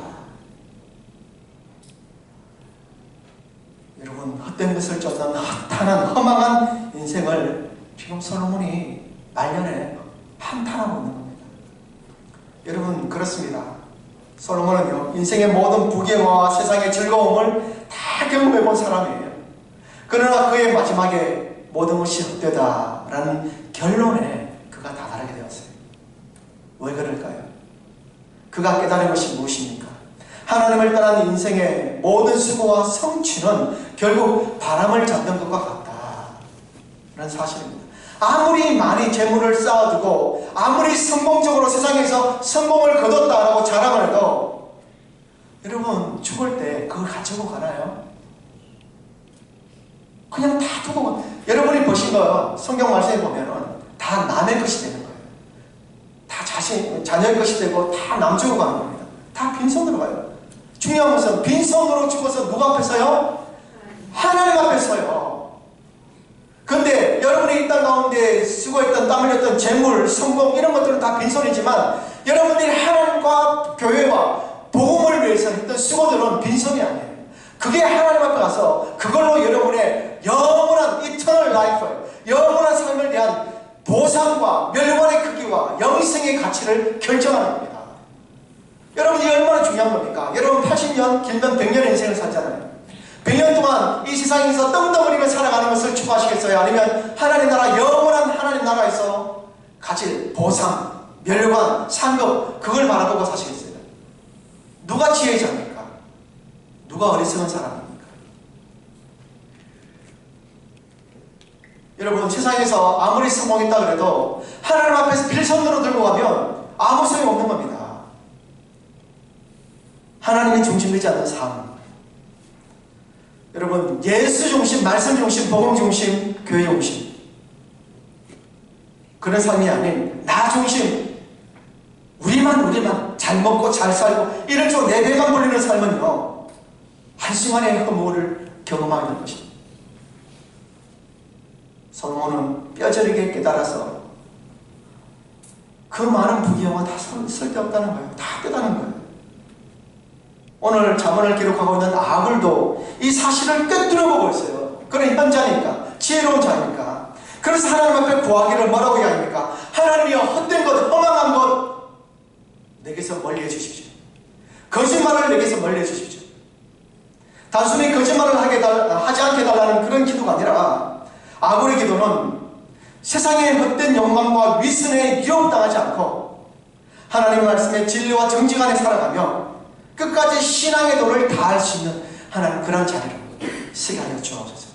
여러분, 헛된 것을 쫓는 허탄한 허망한 인생을 지금 솔로몬이 말년에 한탄하고 있는 겁니다. 여러분, 그렇습니다. 솔로몬은요, 인생의 모든 부귀영화와 세상의 즐거움을 다 경험해본 사람이에요. 그러나 그의 마지막에 모든 것이 헛되다라는 결론에 그가 다다르게 되었어요. 왜 그럴까요? 그가 깨달은 것이 무엇입니까? 하나님을 떠난 인생의 모든 수고와 성취는 결국 바람을 잡는 것과 같다 라는 사실입니다. 아무리 많이 재물을 쌓아두고 아무리 성공적으로 세상에서 성공을 거뒀다라고 자랑을 해도 여러분, 죽을 때 그걸 가지고 가나요? 그냥 다 두고, 여러분이 보신 거 성경 말씀에 보면은 다 남의 것이 되는 거예요. 다 자녀의 것이 되고 다 남주고 가는 겁니다. 다 빈손으로 가요. 중요한 것은 빈손으로 죽어서 누구 앞에 서요? 하나님 앞에 서요. 근데 여러분이 이 땅 가운데 수고했던, 땀 흘렸던 재물, 성공 이런 것들은 다 빈손이지만 여러분들이 하나님과 교회와 복음을 위해서 했던 수고들은 빈손이 아니에요. 그게 하나님 앞에 가서 그걸로 여러분의 영원한 eternal life, 영원한 삶을 대한 보상과 멸관의 크기와 영생의 가치를 결정하는 겁니다. 여러분, 이게 얼마나 중요한 겁니까? 여러분 80년, 길면 100년의 인생을 살잖아요. 100년 동안 이 세상에서 떵떵거리며 살아가는 것을 추구하시겠어요? 아니면 하나님 나라, 영원한 하나님 나라에서 가질 보상, 멸관, 상급, 그걸 바라보고 사시겠어요? 누가 지혜자입니까? 누가 어리석은 사람입니까? 여러분, 세상에서 아무리 성공했다 그래도 하나님 앞에서 빌손으로 들고 가면 아무 소용 없는 겁니다. 하나님이 중심되지 않는 삶. 여러분, 예수 중심, 말씀 중심, 복음 중심, 교회 중심, 그런 삶이 아닌 나 중심, 우리만 잘 먹고 잘 살고 이런 쪽으로 내 배만 불리는 삶은요, 한순간에 허무를 경험하게 될 것입니다. 솔로몬은 뼈저리게 깨달아서 그 많은 부귀영화 다 쓸데없다는 거예요. 다 깨달은 거예요. 오늘 잠언을 기록하고 있는 아굴도 이 사실을 꿰뚫어 보고 있어요. 그는 현자니까, 지혜로운 자니까. 그래서 하나님 앞에 구하기를 뭐라고 해야 합니까? 하나님이여 헛된 것, 허망한 것 내게서 멀리 해주십시오. 거짓말을 내게서 멀리 해주십시오. 단순히 거짓말을 하지 않게 달라는 그런 기도가 아니라 아굴의 기도는 세상의 헛된 욕망과 위선에 유혹당하지 않고 하나님의 말씀의 진리와 정직 안에 살아가며 끝까지 신앙의 도를 다할 수 있는 하나님 그런 자리를 쓰게 하여 주옵소서.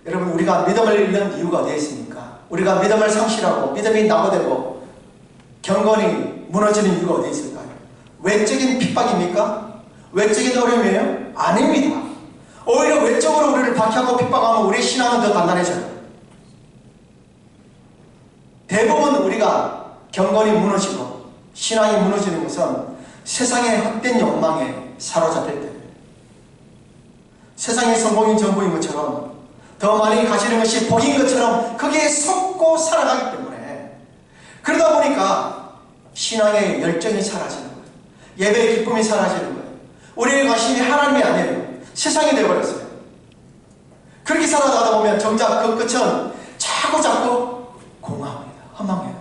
여러분, 우리가 믿음을 잃는 이유가 어디에 있습니까? 우리가 믿음을 상실하고 믿음이 낙오되고 경건이 무너지는 이유가 어디에 있을까요? 외적인 핍박입니까? 외적인 어려움이에요? 아닙니다. 오히려 외적으로 우리를 박해하고 핍박하면 우리의 신앙은 더 단단해져요. 대부분 우리가 경건이 무너지고 신앙이 무너지는 것은 세상의 헛된 욕망에 사로잡힐 때예요. 세상의 성공이 전부인 것처럼 더 많이 가지는 것이 복인 것처럼 거기에 속고 살아가기 때문에 그러다 보니까 신앙의 열정이 사라지는 거예요. 예배의 기쁨이 사라지는 거예요. 우리의 관심이 하나님이 아니에요. 세상이 되어버렸어요. 그렇게 살아가다 보면 정작 그 끝은 자꾸 공허합니다. 허망해요.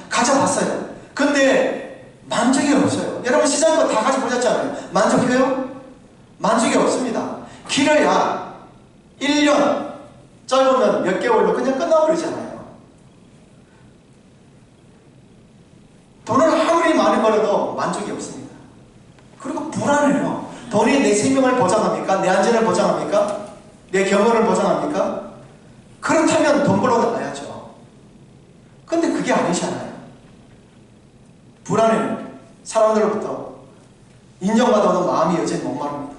가져봤어요. 근데 만족이 없어요. 여러분 세상 거 다 가져보셨잖아요. 만족해요? 만족이 없습니다. 길어야 1년, 짧으면 몇 개월로 그냥 끝나버리잖아요. 돈을 아무리 많이 벌어도 만족이 없습니다. 그리고 불안해요. 돈이 내 생명을 보장합니까? 내 안전을 보장합니까? 내 경험을 보장합니까? 그렇다면 돈 벌러 나가야죠. 근데 그게 아니잖아요. 불안해요. 사람들로부터 인정받아도 마음이 여전히 목마릅니다.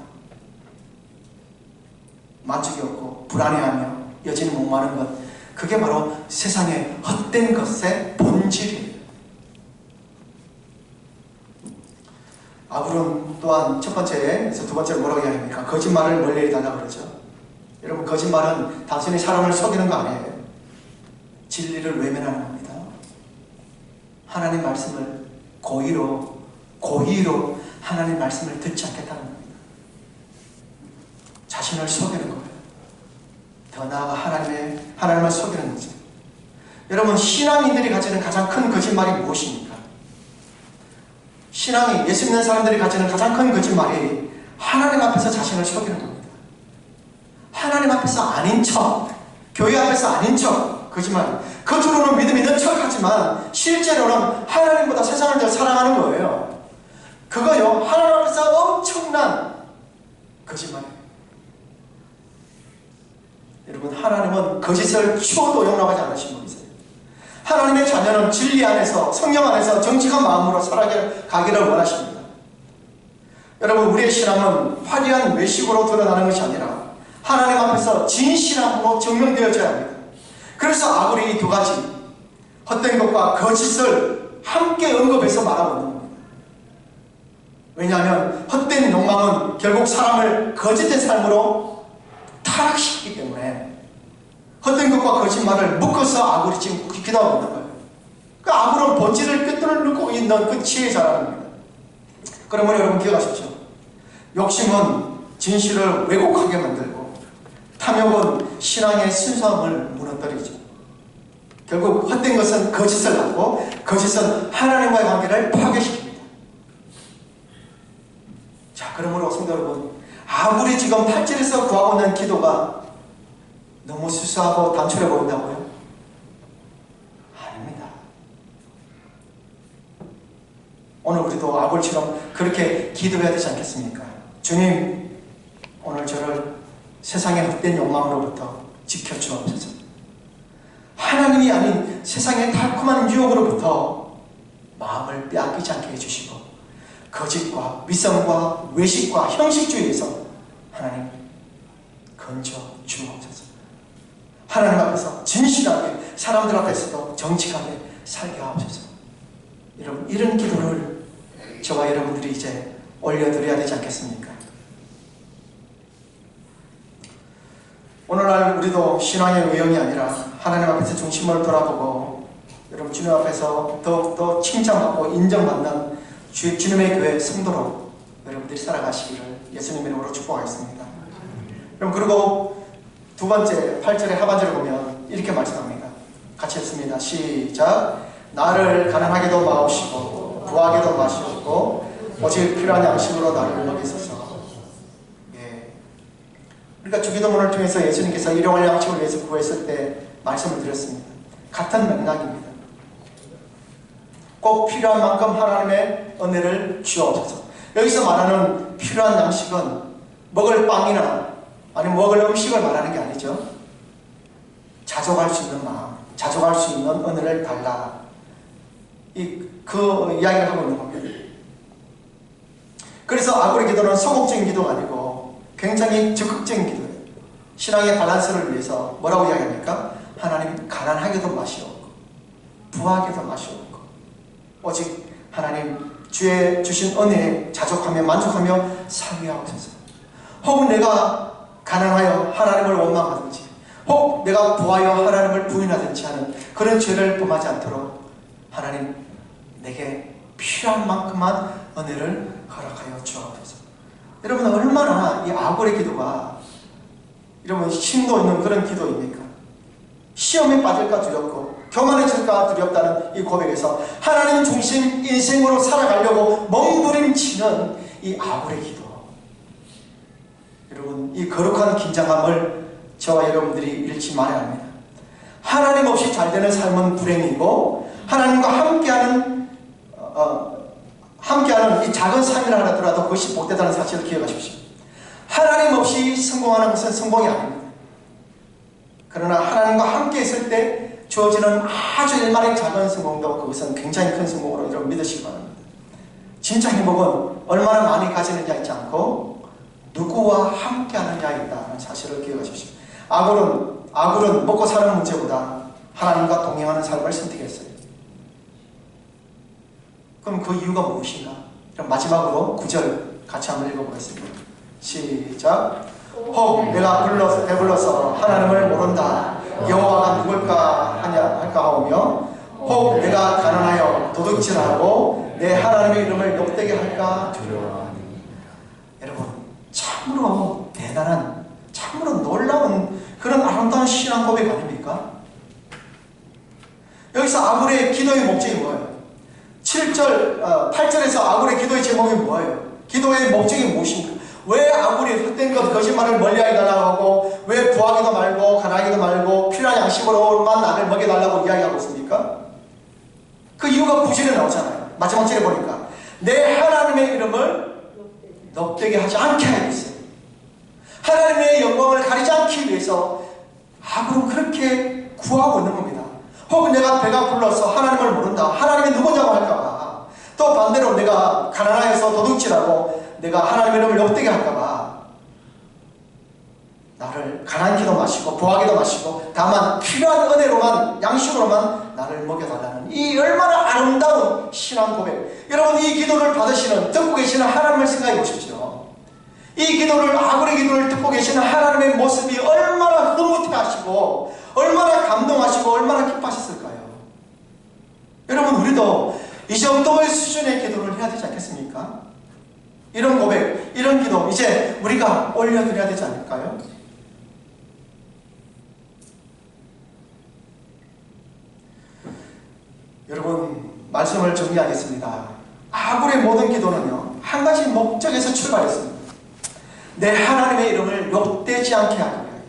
만족이 없고 불안해하며 여전히 목마른 것, 그게 바로 세상의 헛된 것의 본질이에요. 아굴은 또한 첫 번째에서 두 번째로 뭐라고 해야 합니까? 거짓말을 멀리 해달라고 그러죠. 여러분, 거짓말은 단순히 사람을 속이는 거 아니에요. 진리를 외면하는 겁니다. 하나님 말씀을 고의로 하나님 말씀을 듣지 않겠다는 겁니다. 자신을 속이는 거예요. 더 나아가 하나님을 속이는 거죠. 여러분, 신앙인들이 가지는 가장 큰 거짓말이 무엇입니까? 신앙이, 예수 믿는 사람들이 가지는 가장 큰 거짓말이 하나님 앞에서 자신을 속이는 겁니다. 하나님 앞에서 아닌 척, 교회 앞에서 아닌 척, 거짓말. 겉으로는 믿음 있는 척 하지만 실제로는 하나님보다 세상을 더 사랑하는 거예요. 그거요, 하나님 앞에서 엄청난 거짓말이에요. 여러분, 하나님은 거짓을 추워도 용납하지 않으신 분이세요. 하나님의 자녀는 진리 안에서, 성령 안에서 정직한 마음으로 살아가기를 원하십니다. 여러분, 우리의 신앙은 화려한 외식으로 드러나는 것이 아니라 하나님 앞에서 진실함으로 증명되어져야 합니다. 그래서 아굴이 이 두 가지, 헛된 것과 거짓을 함께 언급해서 말하고 있는 겁니다. 왜냐하면 헛된 욕망은 결국 사람을 거짓된 삶으로 타락시키기 때문에 헛된 것과 거짓말을 묶어서 아굴이 지금 기도하고 있는 거예요. 그 아굴은 본질을 꿰뚫고 있는 그 지혜자라는 겁니다. 그러면 여러분 기억하십시오. 욕심은 진실을 왜곡하게 만들고 탐욕은 신앙의 순수함을 무너뜨리죠. 결국 헛된 것은 거짓을 낳고 거짓은 하나님과의 관계를 파괴시킵니다. 자, 그러므로 성도 여러분, 아굴이 지금 8절에서 구하고 있는 기도가 너무 수수하고 단촐해 보인다고요? 아닙니다. 오늘 우리도 아굴처럼 그렇게 기도해야 되지 않겠습니까? 주님, 오늘 저를 세상의 헛된 욕망으로부터 지켜주옵소서. 하나님이 아닌 세상의 달콤한 유혹으로부터 마음을 빼앗기지 않게 해주시고 거짓과 위선과 외식과 형식주의에서 하나님 건져 주옵소서. 하나님 앞에서 진실하게, 사람들 앞에서도 정직하게 살게 하옵소서. 여러분, 이런 기도를 저와 여러분들이 이제 올려드려야 되지 않겠습니까? 오늘날 우리도 신앙의 의형이 아니라 하나님 앞에서 중심을 돌아보고 여러분 주님 앞에서 더욱더 칭찬받고 인정받는 주님의 교회 성도로 여러분들이 살아가시기를 예수님 이름으로 축복하겠습니다. 그럼 그리고 두 번째 8절의 하반절을 보면 이렇게 말씀합니다. 같이 했습니다. 시작. 나를 가난하게도 마옵시고 부하게도 마시옵고 오직 필요한 양식으로 나를 먹이소서. 예. 그러니까 주기도문을 통해서 예수님께서 일용할 양식을 위해서 구했을 때 말씀을 드렸습니다. 같은 맥락입니다. 꼭 필요한 만큼 하나님의 은혜를 주옵소서. 여기서 말하는 필요한 양식은 먹을 빵이나 아니면 먹을 음식을 말하는 게 아니죠. 자족할 수 있는 마음, 자족할 수 있는 은혜를 달라. 그 이야기를 하고 있는 겁니다. 그래서 아굴의 기도는 소극적인 기도가 아니고 굉장히 적극적인 기도예요. 신앙의 밸런스를 위해서 뭐라고 이야기합니까? 하나님 가난하게도 마시옵고 부하게도 마시옵고 오직 하나님 주의 주신 은혜에 자족하며 만족하며 살게 하옵소서. 혹은 내가 가난하여 하나님을 원망하든지 혹 내가 부하여 하나님을 부인하든지 하는 그런 죄를 범하지 않도록 하나님 내게 필요한 만큼만 은혜를 허락하여 주옵소서. 여러분 얼마나 이 아굴의 기도가 여러분 심도 있는 그런 기도입니까? 시험에 빠질까 두렵고 교만해질까 두렵다는 이 고백에서 하나님 중심 인생으로 살아가려고 몸부림치는 이 아굴의 기도. 여러분 이 거룩한 긴장감을 저와 여러분들이 잃지 말아야 합니다. 하나님 없이 잘 되는 삶은 불행이고 하나님과 함께하는 이 작은 삶이라 하더라도 그것이 복되다는 사실을 기억하십시오. 하나님 없이 성공하는 것은 성공이 아닙니다. 그러나 하나님과 함께 있을 때 주어지는 아주 일말의 작은 성공도 그것은 굉장히 큰 성공으로 여러분 믿으시기 바랍니다. 진짜 행복은 얼마나 많이 가지느냐에 있지 않고 누구와 함께 하느냐에 있다는 사실을 기억하십시오. 아굴은 먹고 사는 문제보다 하나님과 동행하는 삶을 선택했어요. 그럼 그 이유가 무엇인가? 그럼 마지막으로 9절 같이 한번 읽어보겠습니다. 시작. 혹 내가 배불러서 하나님을 모른다. 여호와가 누굴까 할까 하오며 혹 내가 가난하여 도둑질하고 내 하나님의 이름을 욕되게 할까 두려워하니. 여러분 참으로 대단한 참으로 놀라운 그런 아름다운 신앙 고백 아닙니까? 여기서 아굴의 기도의 목적이 뭐예요? 8절에서 아굴의 기도의 제목이 뭐예요? 기도의 목적이 무엇입니까? 왜 아굴이 헛된 것 거짓말을 멀리하게 달라고 하고 왜 부하기도 말고 가난하기도 말고 필요한 양식으로만 나를 먹여달라고 이야기하고 있습니까? 그 이유가 9절에 나오잖아요. 마지막 절에 보니까 내 하나님의 이름을 넙되게 하지 않게 하고 있어요. 하나님의 영광을 가리지 않기 위해서 아굴은 그렇게 구하고 있는 겁니다. 혹은 내가 배가 불러서 하나님을 모른다. 하나님이 누구냐고 할까봐. 또 반대로 내가 가난하여서 도둑질하고 내가 하나님의 이름을 욕되게 할까봐 나를 가난기도 마시고 부하기도 마시고 다만 필요한 은혜로만 양식으로만 나를 먹여달라는 이 얼마나 아름다운 신앙 고백. 여러분 이 기도를 받으시는 듣고 계시는 하나님을 생각해 보십시오. 이 기도를 아굴의 기도를 듣고 계시는 하나님의 모습이 얼마나 흐뭇해하시고 얼마나 감동하시고 얼마나 기뻐하셨을까요? 여러분 우리도 이 정도의 수준의 기도를 해야 되지 않겠습니까? 이런 고백, 이런 기도 이제 우리가 올려드려야 되지 않을까요? 여러분 말씀을 정리하겠습니다. 아굴의 모든 기도는요 한 가지 목적에서 출발했습니다. 내 하나님의 이름을 욕되지 않게 하기 위하여.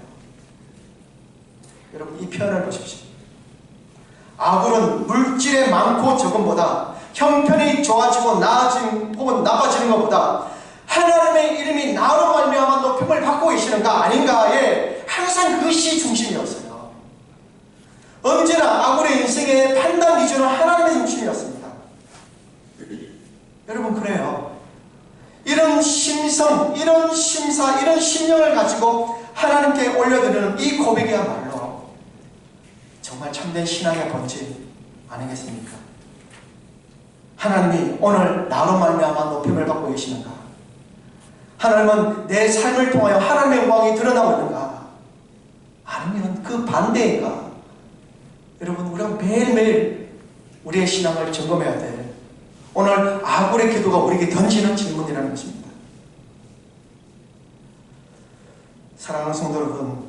여러분 이 표현을 보십시오. 아굴은 물질의 많고 적음보다 형편이 좋아지고 나아지는 혹은 나빠지는 것보다 하나님의 이름이 나로 말미암아 높임을 받고 계시는가 아닌가에 항상 그것이 중심이었어요. 언제나 아굴의 인생의 판단 기준은 하나님의 중심이었습니다. 여러분 그래요. 이런 심성, 이런 심사, 이런 심령을 가지고 하나님께 올려드리는 이 고백이야말로 정말 참된 신앙의 본질 아니겠습니까? 하나님이 오늘 나로 말미암아 높임을 받고 계시는가? 하나님은 내 삶을 통하여 하나님의 영광이 드러나고 있는가? 아니면 그 반대인가? 여러분 우리가 매일매일 우리의 신앙을 점검해야 돼. 오늘 아굴의 기도가 우리에게 던지는 질문이라는 것입니다. 사랑하는 성도 여러분,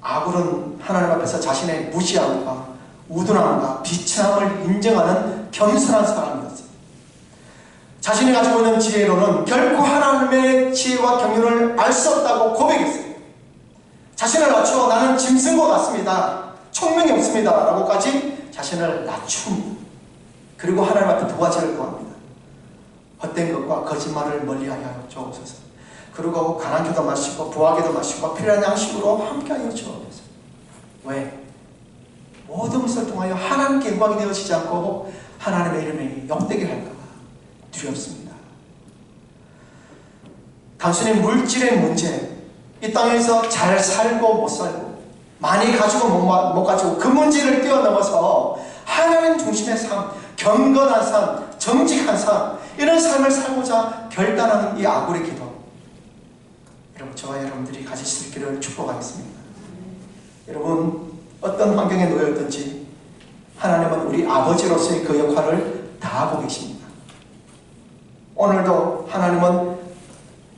아굴은 하나님 앞에서 자신의 무지함과 우둔함과 비참함을 인정하는 겸손한 사람이었어요. 자신이 가지고 있는 지혜로는 결코 하나님의 지혜와 경륜을 알 수 없다고 고백했어요. 자신을 낮추어 나는 짐승과 같습니다, 총명이 없습니다 라고까지 자신을 낮춥니다. 그리고 하나님 앞에 도화지를 구합니다. 헛된 것과 거짓말을 멀리하여 주옵소서. 그리고 가난기도 마시고 부하기도 마시고 필요한 양식으로 함께하여 주옵소서. 왜? 모든 것을 통하여 하나님께 영광이 되어지지 않고 하나님의 이름에 욕되게 할까봐 두렵습니다. 단순히 물질의 문제, 이 땅에서 잘 살고 못 살고 많이 가지고 못 가지고 그 문제를 뛰어넘어서 하나님 중심의 삶, 경건한 삶, 정직한 삶, 이런 삶을 살고자 결단하는 이 아굴의 기도, 여러분, 저와 여러분들이 가질 수 있기를 축복하겠습니다. 여러분, 어떤 환경에 놓여있든지 하나님은 우리 아버지로서의 그 역할을 다하고 계십니다. 오늘도 하나님은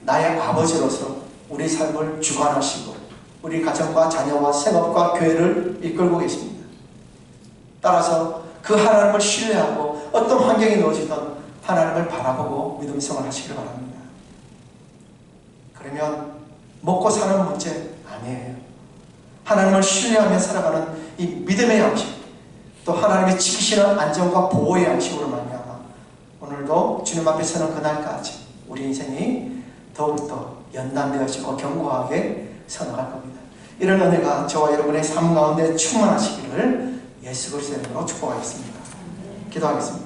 나의 아버지로서 우리 삶을 주관하시고 우리 가정과 자녀와 생업과 교회를 이끌고 계십니다. 따라서 그 하나님을 신뢰하고 어떤 환경에 놓여지든 하나님을 바라보고 믿음 생활 하시기를 바랍니다. 그러면 먹고 사는 문제 아니에요. 하나님을 신뢰하며 살아가는 이 믿음의 양식, 또 하나님의 지키시는 안전과 보호의 양식으로 말미암아 오늘도 주님 앞에 서는 그날까지 우리 인생이 더욱더 연단되어지고 견고하게 서나갈 겁니다. 이런 은혜가 저와 여러분의 삶 가운데 충만하시기를 예수 그리스도의 이름으로 축복하겠습니다. 기도하겠습니다.